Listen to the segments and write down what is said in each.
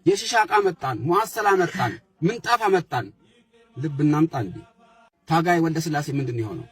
የሽሻቃ መጣን፣ ሙሐሰላ መጣን፣ ምንጣፍ መጣን። ልብ እናምጣ እንዴ! ታጋይ ወልደ ስላሴ ምንድነው የሆነው?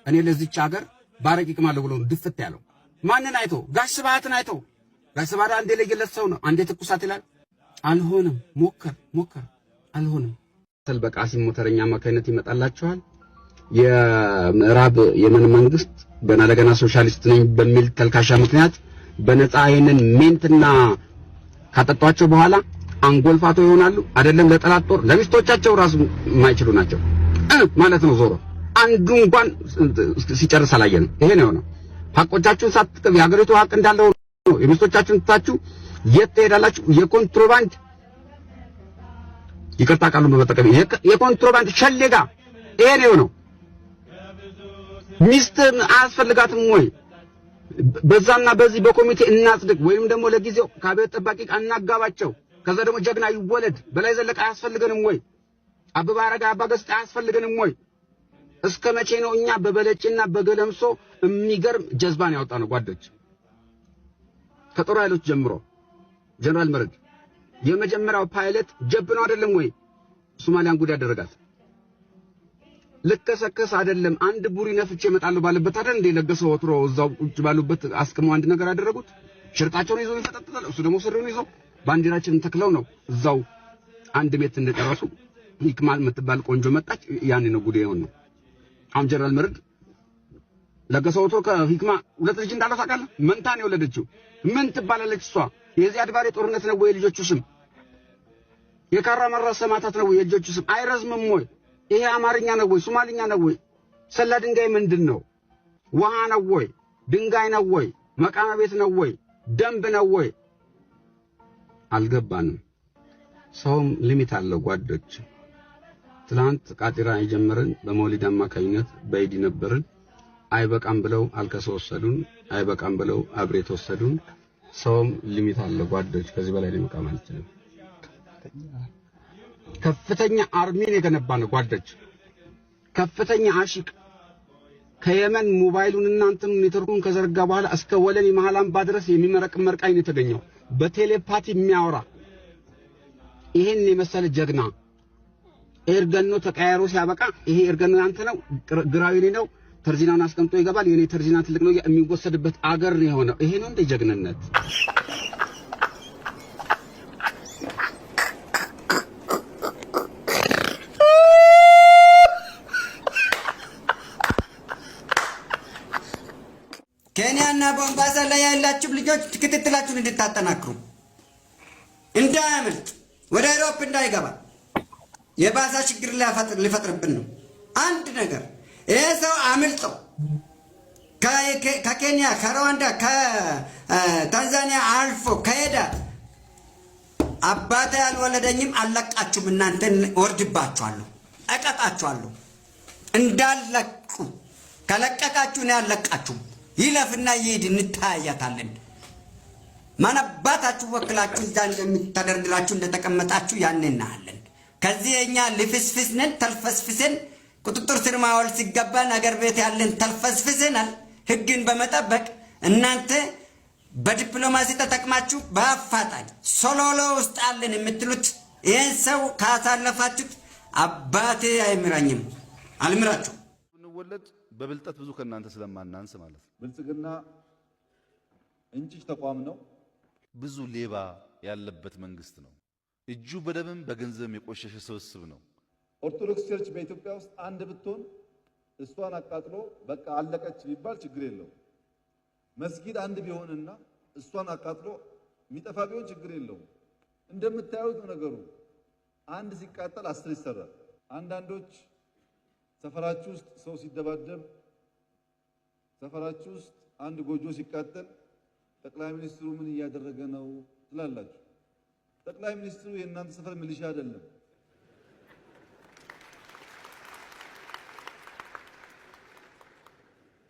እኔ ለዚች ሀገር ባረቅ ይቅማለሁ ብሎ ድፍት ያለው ማንን አይቶ? ጋሽ ስብሃትን አይቶ። ጋሽ ስብሃት አንዴ ለየለት ሰው ነው፣ አንዴ ትኩሳት ይላል። አልሆነም። ሞከር አልሆነም። በቃሲም ሞተረኛ አማካይነት ይመጣላችኋል። የምዕራብ የመን መንግስት በናለገና ሶሻሊስት ነኝ በሚል ተልካሻ ምክንያት በነፃ ይሄንን ሜንትና ካጠጧቸው በኋላ አንጎልፋቶ ይሆናሉ። አይደለም ለጠላት ጦር ለሚስቶቻቸው ራሱ የማይችሉ ናቸው ማለት ነው። ዞሮ አንዱ እንኳን ሲጨርስ አላየንም። ይሄ ነው ነው ሐቆቻችሁን ሳትጥብ የሀገሪቱ ሐቅ እንዳለው ነው። የሚስቶቻችሁን ትታችሁ የት ትሄዳላችሁ? የኮንትሮባንድ ይቅርታ ቃሉን በመጠቀም የኮንትሮባንድ ሸሌጋ ይሄ ነው። ሚስት አያስፈልጋትም ወይ? በዛና በዚህ በኮሚቴ እናጽድቅ፣ ወይም ደግሞ ለጊዜው ከቤት ጠባቂ እናጋባቸው። ከዛ ደግሞ ጀግና ይወለድ። በላይ ዘለቀ አያስፈልገንም ወይ? አበባ አረጋ አባገስጥ አያስፈልገንም ወይ? እስከ መቼ ነው እኛ በበለጭና በገለምሶ የሚገርም ጀዝባን ያወጣ ነው? ጓዶች ከጦር ኃይሎች ጀምሮ ጀነራል መርድ የመጀመሪያው ፓይለት ጀብ ነው አይደለም ወይ? ሶማሊያን ጉድ ያደረጋት ልከሰከስ አይደለም። አንድ ቡሪ ነፍቼ እመጣለሁ ባለበት አይደል እንደ ለገሰው ወትሮ እዛው ቁጭ ባሉበት አስቀመው አንድ ነገር አደረጉት። ሽርጣቸውን ይዘው ይፈጠጥታል። እሱ ደግሞ ስሪውን ይዘው ባንዲራችንን ተክለው ነው እዛው አንድ ቤት እንደጨረሱ ሂክማል የምትባል ቆንጆ መጣች። ያኔ ነው ጉድ የሆነው። አሁን ጀነራል መርድ ለገሰው ወትሮ ከሂክማ ሁለት ልጅ እንዳለው ታውቃለህ? መንታ ነው የወለደችው። ምን ትባላለች እሷ? የዚህ አድባሬ ጦርነት ነው ወይ የልጆቹ ስም? የካራ መራ ሰማታት ነው ወይ የልጆቹ ስም? አይረዝምም ወይ? ይሄ አማርኛ ነው ወይ? ሶማሊኛ ነው ወይ? ሰላ ድንጋይ ምንድነው? ውሃ ነው ወይ? ድንጋይ ነው ወይ? መቃመ ቤት ነው ወይ? ደንብ ነው ወይ? አልገባንም። ሰውም ሊሚት አለው ጓዶች። ትላንት ቃጢራ የጀመረን በመውሊድ አማካኝነት በኢዲ ነበርን። አይበቃም ብለው አልከሰ ወሰዱን። አይበቃም ብለው አብሬት ወሰዱን። ሰውም ሊሚት አለው ጓዶች። ከዚህ በላይ ለመቃም አልችልም። ከፍተኛ አርሚን የገነባ ነው ጓዶች። ከፍተኛ አሽቅ ከየመን ሞባይሉን እናንተም ኔትወርኩን ከዘረጋ በኋላ እስከ ወለኔ መሃላምባ ድረስ የሚመረቅ መርቃይ ነው የተገኘው። በቴሌፓቲ የሚያወራ ይሄን የመሰለ ጀግና ኤርገኖ ተቀያይሮ ሲያበቃ ይሄ ኤርገኖ ያንተ ነው፣ ግራው የኔ ነው፣ ተርዚናውን አስቀምጦ ይገባል። የኔ ተርዚና ትልቅ ነው የሚወሰድበት አገር ነው የሆነው። ይሄ ነው እንደ ጀግንነት። ኬንያና ቦምባሳ ላይ ያላችሁ ልጆች ክትትላችሁን እንድታጠናክሩ፣ እንዳያመልጥ፣ ወደ አውሮፓ እንዳይገባ የባሰ ችግር ሊፈጥርብን ነው። አንድ ነገር ይሄ ሰው አምልጦ ከኬንያ ከሩዋንዳ ከታንዛኒያ አልፎ ከሄደ አባቴ ያልወለደኝም አለቃችሁም፣ እናንተን ወርድባችኋለሁ፣ እቀጣችኋለሁ። እንዳለቁ ከለቀቃችሁ ነው ያለቃችሁ። ይለፍና ይሄድ፣ እንታያታለን። ማን አባታችሁ ወክላችሁ እዛ እንደምታደርግላችሁ እንደተቀመጣችሁ ያን እናያለን። ከዚህ የኛ ልፍስፍስ ነን፣ ተልፈስፍሰን ቁጥጥር ስር ማዋል ሲገባን አገር ቤት ያለን ተልፈስፍሰናል። ህግን በመጠበቅ እናንተ በዲፕሎማሲ ተጠቅማችሁ በአፋጣኝ ሶሎሎ ውስጥ አለን የምትሉት ይህን ሰው ካሳለፋችሁት አባቴ አይምራኝም፣ አልምራችሁ። እንወለድ በብልጠት ብዙ ከናንተ ስለማናንስ ማለት ነው። ብልጽግና እንጭጭ ተቋም ነው። ብዙ ሌባ ያለበት መንግስት ነው። እጁ በደምም በገንዘብም የቆሸሸ ስብስብ ነው። ኦርቶዶክስ ቸርች በኢትዮጵያ ውስጥ አንድ ብትሆን እሷን አቃጥሎ በቃ አለቀች ቢባል ችግር የለው። መስጊድ አንድ ቢሆንና እሷን አቃጥሎ የሚጠፋ ቢሆን ችግር የለው። እንደምታዩት ነው ነገሩ። አንድ ሲቃጠል 10 ይሰራል። አንዳንዶች ሰፈራችሁ ውስጥ ሰው ሲደባደብ፣ ሰፈራችሁ ውስጥ አንድ ጎጆ ሲቃጠል ጠቅላይ ሚኒስትሩ ምን እያደረገ ነው ትላላችሁ። ጠቅላይ ሚኒስትሩ የእናንተ ሰፈር ሚሊሻ አይደለም።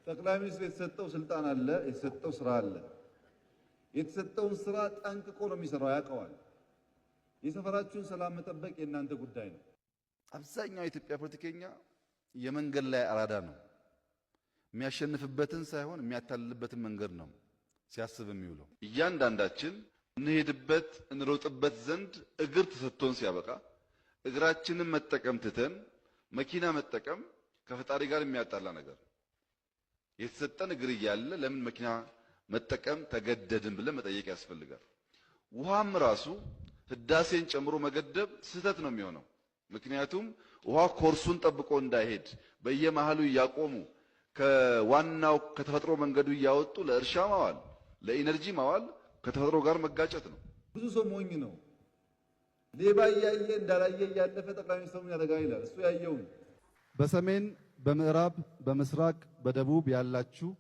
ጠቅላይ ሚኒስትሩ የተሰጠው ስልጣን አለ፣ የተሰጠው ስራ አለ። የተሰጠውን ስራ ጠንቅቆ ነው የሚሰራው፣ ያውቀዋል። የሰፈራችሁን ሰላም መጠበቅ የእናንተ ጉዳይ ነው። አብዛኛው የኢትዮጵያ ፖለቲከኛ የመንገድ ላይ አራዳ ነው። የሚያሸንፍበትን ሳይሆን የሚያታልልበትን መንገድ ነው ሲያስብ የሚውለው። እያንዳንዳችን እንሄድበት እንሮጥበት ዘንድ እግር ተሰጥቶን ሲያበቃ እግራችንን መጠቀም ትተን መኪና መጠቀም ከፈጣሪ ጋር የሚያጣላ ነገር የተሰጠን እግር እያለ ለምን መኪና መጠቀም ተገደድን ብለን መጠየቅ ያስፈልጋል። ውሃም ራሱ ህዳሴን ጨምሮ መገደብ ስህተት ነው የሚሆነው። ምክንያቱም ውሃ ኮርሱን ጠብቆ እንዳይሄድ በየመሃሉ ያቆሙ ከዋናው ከተፈጥሮ መንገዱ ያወጡ ለእርሻ ማዋል ለኢነርጂ ማዋል ከተፈጥሮ ጋር መጋጨት ነው። ብዙ ሰው ሞኝ ነው። ሌባ ያየ እንዳላየ ያለፈ ጠቅላይ ሚኒስትሩን ያደርጋል ይላል። እሱ ያየው በሰሜን በምዕራብ በምስራቅ በደቡብ ያላችሁ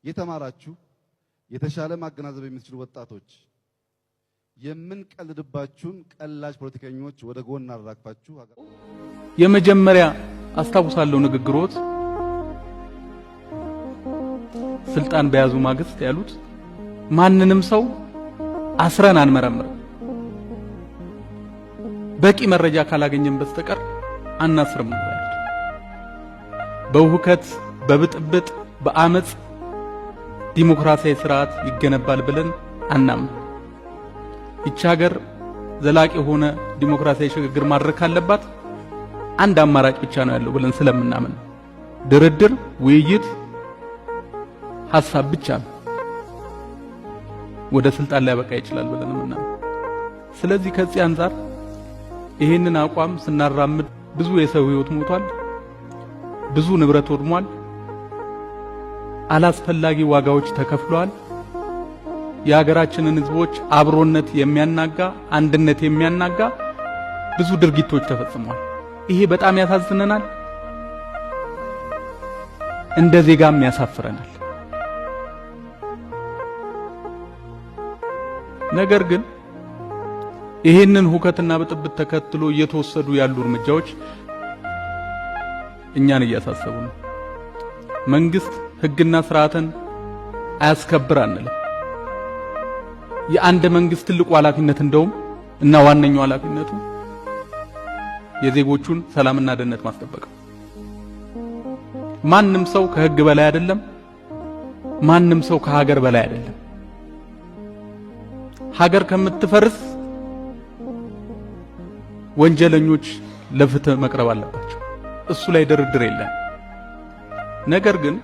የተማራችሁ የተሻለ ማገናዘብ የምትችሉ ወጣቶች የምንቀልድባችሁን ቀላጅ ፖለቲከኞች ወደ ጎን አራግፋችሁ የመጀመሪያ አስታውሳለሁ ንግግሮት ስልጣን በያዙ ማግስት ያሉት ማንንም ሰው አስረን አንመረምርም፣ በቂ መረጃ ካላገኘን በስተቀር አናስርም ነው ያሉት። በውህከት በብጥብጥ በአመጽ ዲሞክራሲያዊ ስርዓት ይገነባል ብለን አናምን። ይቺ ሀገር ዘላቂ የሆነ ዲሞክራሲያዊ ሽግግር ማድረግ ካለባት አንድ አማራጭ ብቻ ነው ያለው ብለን ስለምናምን ድርድር፣ ውይይት፣ ሐሳብ ብቻ ነው ወደ ስልጣን ላይ ያበቃ ይችላል ብለን ምናምን። ስለዚህ ከዚህ አንፃር ይሄንን አቋም ስናራምድ ብዙ የሰው ህይወት ሞቷል፣ ብዙ ንብረት ወድሟል፣ አላስፈላጊ ዋጋዎች ተከፍለዋል። የሀገራችንን ህዝቦች አብሮነት የሚያናጋ አንድነት የሚያናጋ ብዙ ድርጊቶች ተፈጽመዋል። ይሄ በጣም ያሳዝነናል፣ እንደ ዜጋም ያሳፍረናል። ነገር ግን ይሄንን ሁከትና ብጥብጥ ተከትሎ እየተወሰዱ ያሉ እርምጃዎች እኛን እያሳሰቡ ነው። መንግስት ህግና ስርዓትን አያስከብር አንልም። የአንድ መንግስት ትልቁ ኃላፊነት እንደውም እና ዋነኛው ኃላፊነቱ የዜጎቹን ሰላምና ደህንነት ማስጠበቅ። ማንም ሰው ከህግ በላይ አይደለም። ማንም ሰው ከሀገር በላይ አይደለም። ሀገር ከምትፈርስ ወንጀለኞች ለፍትህ መቅረብ አለባቸው። እሱ ላይ ድርድር የለም። ነገር ግን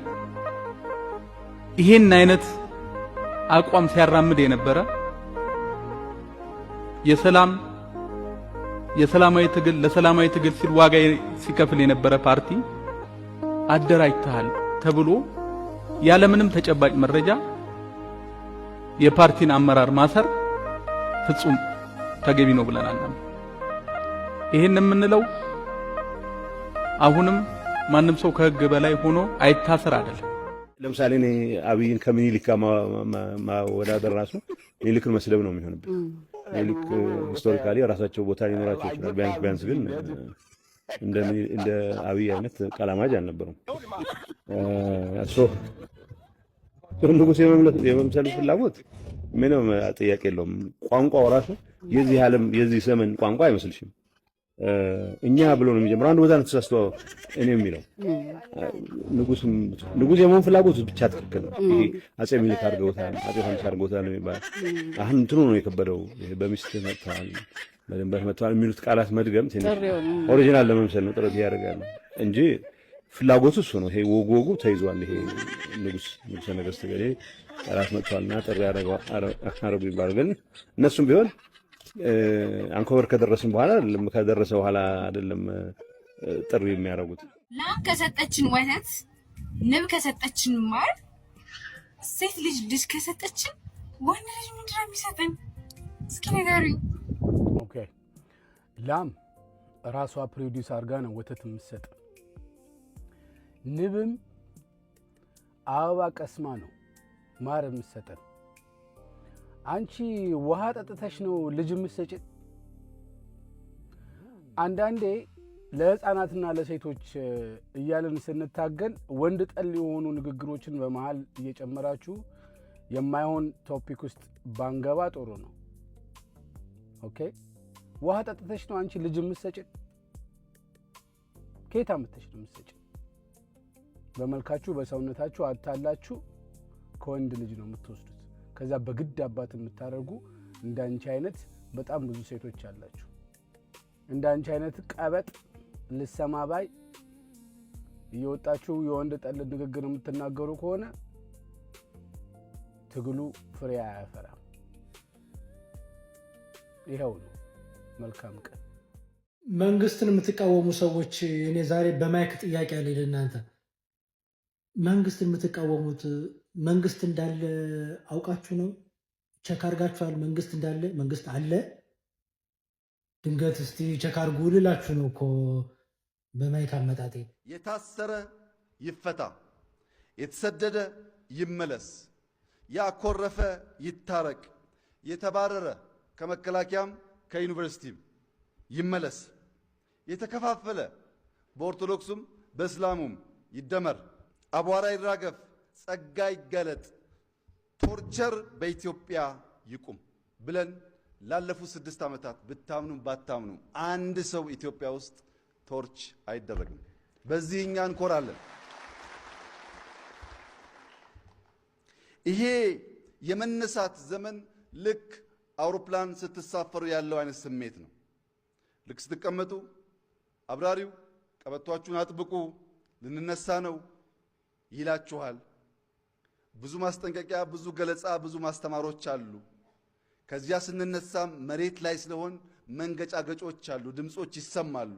ይሄን አይነት አቋም ሲያራምድ የነበረ የሰላማዊ ትግል ለሰላማዊ ትግል ሲል ዋጋ ሲከፍል የነበረ ፓርቲ አደራጅተሃል ተብሎ ያለምንም ተጨባጭ መረጃ የፓርቲን አመራር ማሰር ፍጹም ተገቢ ነው ብለን አናምንም። ይሄን የምንለው አሁንም ማንም ሰው ከህግ በላይ ሆኖ አይታሰር አይደለም። ለምሳሌ እኔ አብይን ከምኒልክ ጋር ማወዳደር ራሱ ምኒልክን መስደብ ነው የሚሆንበት። ምኒልክ ሂስቶሪካሊ ራሳቸው ቦታ ሊኖራቸው ይችላል። ቢያንስ ግን እንደ አብይ አይነት ቀላማጅ አልነበሩም። ንጉሥ የመምሰል ፍላጎት ምንም ጥያቄ የለውም። ቋንቋው ራሱ የዚህ ዓለም የዚህ ዘመን ቋንቋ አይመስልሽም? እኛ ብሎ ነው የሚጀምረው። አንድ ቦታ ነው ተሳስቶ እኔ የሚለው ንጉሥ የመሆን ፍላጎት ብቻ ትክክል ነው። ይሄ አጼ ምኒልክ አድርገውታል፣ አጼ ዮሐንስ አድርገውታል ነው የሚባለው። አሁን እንትኑ ነው የከበደው። በሚስት መጥተዋል፣ በድንበር መጥተዋል የሚሉት ቃላት መድገም ትንሽ ኦሪጂናል ለመምሰል ነው ጥረት ያደርጋሉ እንጂ ፍላጎቱ እሱ ነው። ይሄ ወጉ ተይዟል። ይሄ ንጉሠ ነገሥት ገሌ ጠላት መጥተዋልና ጥሪ አረጉ ይባላል። ግን እነሱም ቢሆን አንኮበር ከደረስን በኋላ ከደረሰ በኋላ አይደለም ጥሪ የሚያደርጉት። ላም ከሰጠችን ወተት፣ ንብ ከሰጠችን ማር፣ ሴት ልጅ ከሰጠችን ወንድ ልጅ ምንድን ነው የሚሰጠን? እስኪ ንገሩኝ። ኦኬ፣ ላም ራሷ ፕሮዲውስ አድርጋ ነው ወተት የምትሰጥ። ንብም አበባ ቀስማ ነው ማር የምትሰጠን። አንቺ ውሃ ጠጥተሽ ነው ልጅ የምትሰጪን? አንዳንዴ ለህፃናትና ለሴቶች እያለን ስንታገል ወንድ ጠል የሆኑ ንግግሮችን በመሃል እየጨመራችሁ የማይሆን ቶፒክ ውስጥ ባንገባ ጥሩ ነው። ኦኬ፣ ውሃ ጠጥተሽ ነው አንቺ ልጅ የምትሰጪን? ከየት አምጥተሽ ነው የምትሰጪን? በመልካችሁ በሰውነታችሁ አታላችሁ ከወንድ ልጅ ነው የምትወስዱት። ከዛ በግድ አባት የምታደርጉ እንዳንቺ አይነት በጣም ብዙ ሴቶች አላችሁ። እንዳንቺ አይነት ቀበጥ ልሰማ ባይ እየወጣችሁ የወንድ ጠል ንግግር የምትናገሩ ከሆነ ትግሉ ፍሬ አያፈራም። ይሄው ነው። መልካም ቀን። መንግስትን የምትቃወሙ ሰዎች እኔ ዛሬ በማይክ ጥያቄ አለ ለእናንተ። መንግስት የምትቃወሙት መንግስት እንዳለ አውቃችሁ ነው? ቸክ አድርጋችኋል? መንግስት እንዳለ መንግስት አለ? ድንገት እስቲ ቸክ አድርጉ ልላችሁ ነው እኮ በማይክ አመጣጤ። የታሰረ ይፈታ፣ የተሰደደ ይመለስ፣ ያኮረፈ ይታረቅ፣ የተባረረ ከመከላከያም ከዩኒቨርሲቲም ይመለስ፣ የተከፋፈለ በኦርቶዶክሱም በእስላሙም ይደመር፣ አቧራ ይራገፍ፣ ጸጋ ይገለጥ፣ ቶርቸር በኢትዮጵያ ይቁም ብለን ላለፉት 6 ዓመታት ብታምኑም ባታምኑ አንድ ሰው ኢትዮጵያ ውስጥ ቶርች አይደረግም። በዚህ እኛ እንኮራለን። ይሄ የመነሳት ዘመን ልክ አውሮፕላን ስትሳፈሩ ያለው አይነት ስሜት ነው። ልክ ስትቀመጡ አብራሪው ቀበቷችሁን አጥብቁ ልንነሳ ነው ይላችኋል። ብዙ ማስጠንቀቂያ፣ ብዙ ገለጻ፣ ብዙ ማስተማሮች አሉ። ከዚያ ስንነሳ መሬት ላይ ስለሆን መንገጫገጮች አሉ፣ ድምጾች ይሰማሉ።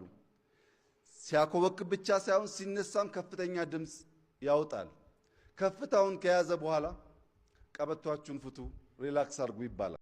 ሲያኮበክ ብቻ ሳይሆን ሲነሳም ከፍተኛ ድምጽ ያወጣል። ከፍታውን ከያዘ በኋላ ቀበቷችሁን ፍቱ፣ ሪላክስ አድርጉ ይባላል።